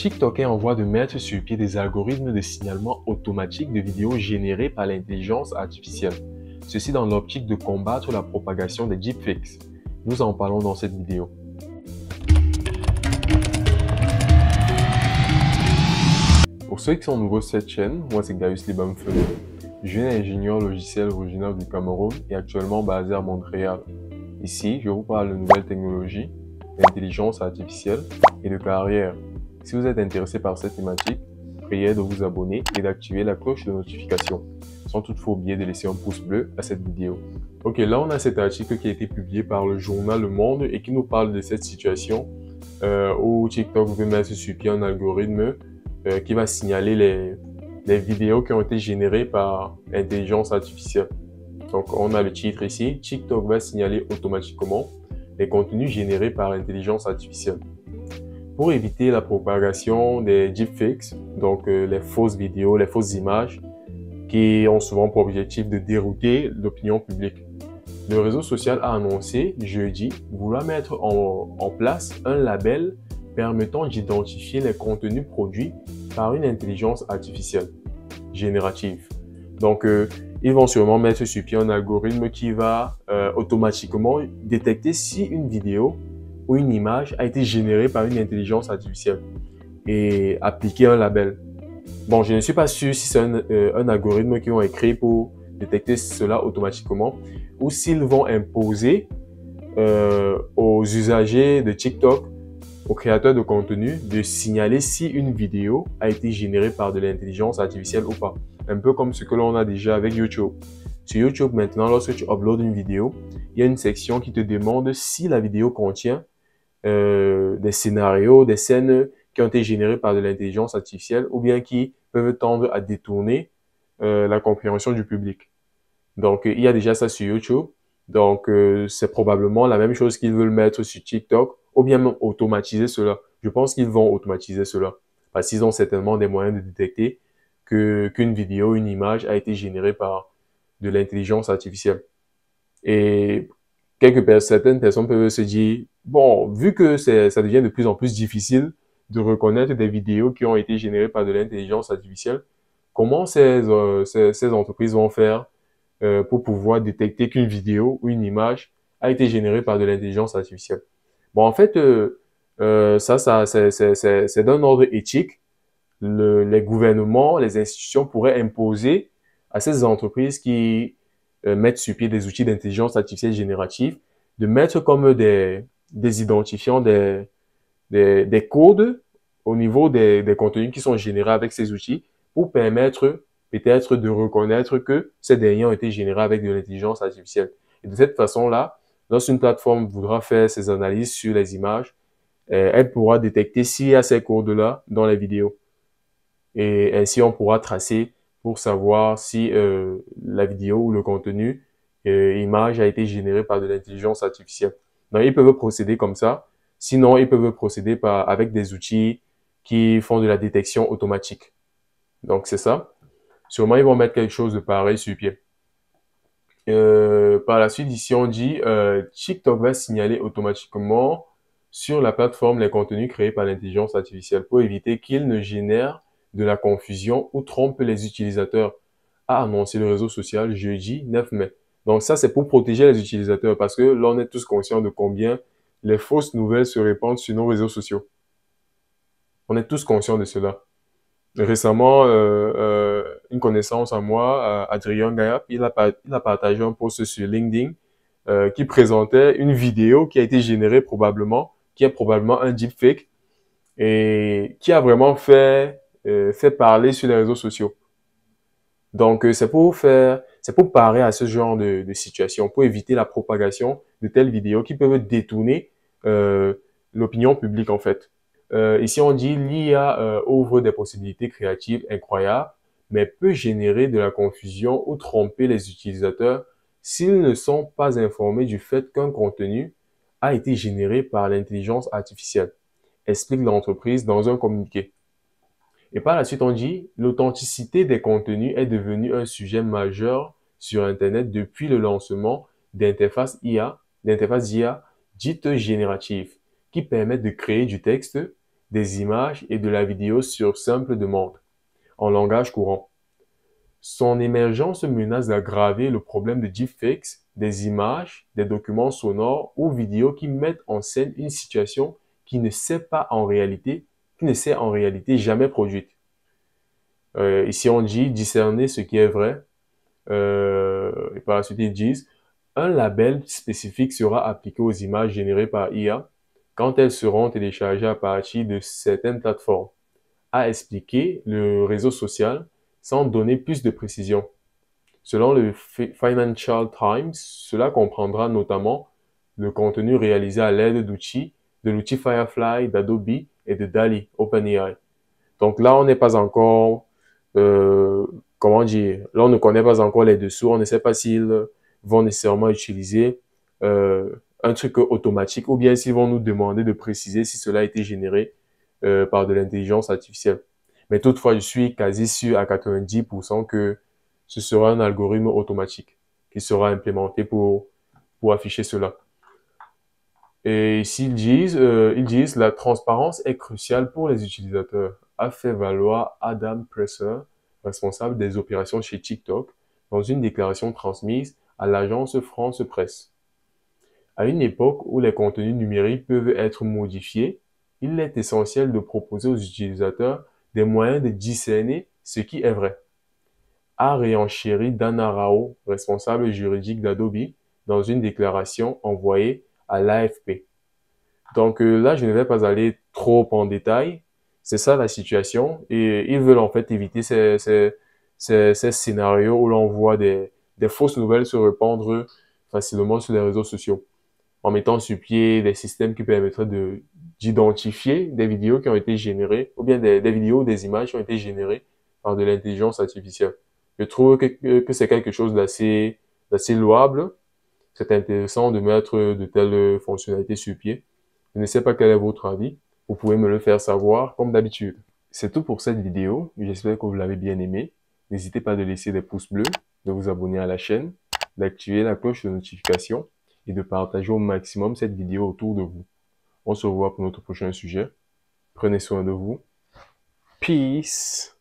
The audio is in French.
TikTok est en voie de mettre sur pied des algorithmes de signalement automatique de vidéos générées par l'intelligence artificielle. Ceci dans l'optique de combattre la propagation des deepfakes. Nous en parlons dans cette vidéo. Pour ceux qui sont nouveaux sur cette chaîne, moi c'est Gaius Libamfeu, jeune ingénieur logiciel originaire du Cameroun et actuellement basé à Montréal. Ici, je vous parle de nouvelles technologies, d'intelligence artificielle et de carrière. Si vous êtes intéressé par cette thématique, priez de vous abonner et d'activer la cloche de notification, sans toutefois oublier de laisser un pouce bleu à cette vidéo. Ok, là on a cet article qui a été publié par le journal Le Monde et qui nous parle de cette situation où TikTok veut mettre sur pied un algorithme qui va signaler les vidéos qui ont été générées par l'intelligence artificielle. Donc on a le titre ici, TikTok va signaler automatiquement les contenus générés par l'intelligence artificielle. Pour éviter la propagation des deepfakes, donc les fausses vidéos, les fausses images, qui ont souvent pour objectif de dérouter l'opinion publique. Le réseau social a annoncé jeudi vouloir mettre en place un label permettant d'identifier les contenus produits par une intelligence artificielle générative. Donc, ils vont sûrement mettre sur pied un algorithme qui va automatiquement détecter si une vidéo ou une image a été générée par une intelligence artificielle et appliquer un label. Bon, je ne suis pas sûr si c'est un algorithme qu'ils ont écrit pour détecter cela automatiquement ou s'ils vont imposer aux usagers de TikTok, aux créateurs de contenu, de signaler si une vidéo a été générée par de l'intelligence artificielle ou pas. Un peu comme ce que l'on a déjà avec YouTube. Sur YouTube, maintenant, lorsque tu uploads une vidéo, il y a une section qui te demande si la vidéo contient des scénarios, des scènes qui ont été générées par de l'intelligence artificielle ou bien qui peuvent tendre à détourner la compréhension du public. Donc, il y a déjà ça sur YouTube. Donc, c'est probablement la même chose qu'ils veulent mettre sur TikTok ou bien même automatiser cela. Je pense qu'ils vont automatiser cela parce qu'ils ont certainement des moyens de détecter qu'une vidéo, une image a été générée par de l'intelligence artificielle. Et certaines personnes peuvent se dire, bon, vu que ça devient de plus en plus difficile de reconnaître des vidéos qui ont été générées par de l'intelligence artificielle, comment ces entreprises vont faire pour pouvoir détecter qu'une vidéo ou une image a été générée par de l'intelligence artificielle? Bon, en fait, c'est d'un ordre éthique. Les gouvernements, les institutions pourraient imposer à ces entreprises qui mettre sur pied des outils d'intelligence artificielle générative, de mettre comme des identifiants, des codes au niveau des contenus qui sont générés avec ces outils pour permettre peut-être de reconnaître que ces derniers ont été générés avec de l'intelligence artificielle. Et de cette façon-là, lorsqu'une plateforme voudra faire ses analyses sur les images, elle pourra détecter s'il y a ces codes-là dans les vidéos. Et ainsi, on pourra tracer pour savoir si la vidéo ou le contenu, image a été généré par de l'intelligence artificielle. Donc, ils peuvent procéder comme ça. Sinon, ils peuvent procéder avec des outils qui font de la détection automatique. Donc, c'est ça. Sûrement, ils vont mettre quelque chose de pareil sur pied. Par la suite, ici, on dit TikTok va signaler automatiquement sur la plateforme les contenus créés par l'intelligence artificielle pour éviter qu'ils ne génèrent de la confusion ou trompe les utilisateurs, a annoncé le réseau social jeudi 9 mai. Donc ça, c'est pour protéger les utilisateurs parce que là, on est tous conscients de combien les fausses nouvelles se répandent sur nos réseaux sociaux. On est tous conscients de cela. Récemment, une connaissance à moi, Adrien Gayap, il a partagé un post sur LinkedIn qui présentait une vidéo qui a été générée probablement, qui est probablement un deepfake et qui a vraiment fait parler sur les réseaux sociaux. Donc, c'est pour parer à ce genre de situation, pour éviter la propagation de telles vidéos qui peuvent détourner l'opinion publique, en fait. Ici, on dit l'IA ouvre des possibilités créatives incroyables, mais peut générer de la confusion ou tromper les utilisateurs s'ils ne sont pas informés du fait qu'un contenu a été généré par l'intelligence artificielle, explique l'entreprise dans un communiqué. Et par la suite, on dit l'authenticité des contenus est devenue un sujet majeur sur Internet depuis le lancement d'interfaces IA dites génératives, qui permettent de créer du texte, des images et de la vidéo sur simple demande, en langage courant. Son émergence menace d'aggraver le problème de deepfakes, des images, des documents sonores ou vidéos qui mettent en scène une situation qui ne s'est en réalité jamais produite. Ici, on dit discerner ce qui est vrai. Et par la suite, ils disent un label spécifique sera appliqué aux images générées par IA quand elles seront téléchargées à partir de certaines plateformes, a expliqué le réseau social sans donner plus de précision. Selon le Financial Times, cela comprendra notamment le contenu réalisé à l'aide de l'outil Firefly, d'Adobe et de DALL-E, OpenAI. Donc là, on n'est pas encore, comment dire, là, on ne connaît pas encore les dessous, on ne sait pas s'ils vont nécessairement utiliser un truc automatique ou bien s'ils vont nous demander de préciser si cela a été généré par de l'intelligence artificielle. Mais toutefois, je suis quasi sûr à 90% que ce sera un algorithme automatique qui sera implémenté pour afficher cela. Et ici, ils disent la transparence est cruciale pour les utilisateurs, a fait valoir Adam Presser, responsable des opérations chez TikTok, dans une déclaration transmise à l'agence France Presse. À une époque où les contenus numériques peuvent être modifiés, il est essentiel de proposer aux utilisateurs des moyens de discerner ce qui est vrai, a réenchéri Dana Rao, responsable juridique d'Adobe, dans une déclaration envoyée à l'AFP. Donc là, je ne vais pas aller trop en détail. C'est ça la situation. Et ils veulent en fait éviter ces scénarios où l'on voit des fausses nouvelles se répandre facilement sur les réseaux sociaux, en mettant sur pied des systèmes qui permettraient d'identifier des vidéos qui ont été générées, ou bien des vidéos ou des images qui ont été générées par de l'intelligence artificielle. Je trouve que c'est quelque chose d'assez louable. C'est intéressant de mettre de telles fonctionnalités sur pied. Je ne sais pas quel est votre avis. Vous pouvez me le faire savoir comme d'habitude. C'est tout pour cette vidéo. J'espère que vous l'avez bien aimé. N'hésitez pas de laisser des pouces bleus, de vous abonner à la chaîne, d'activer la cloche de notification et de partager au maximum cette vidéo autour de vous. On se revoit pour notre prochain sujet. Prenez soin de vous. Peace!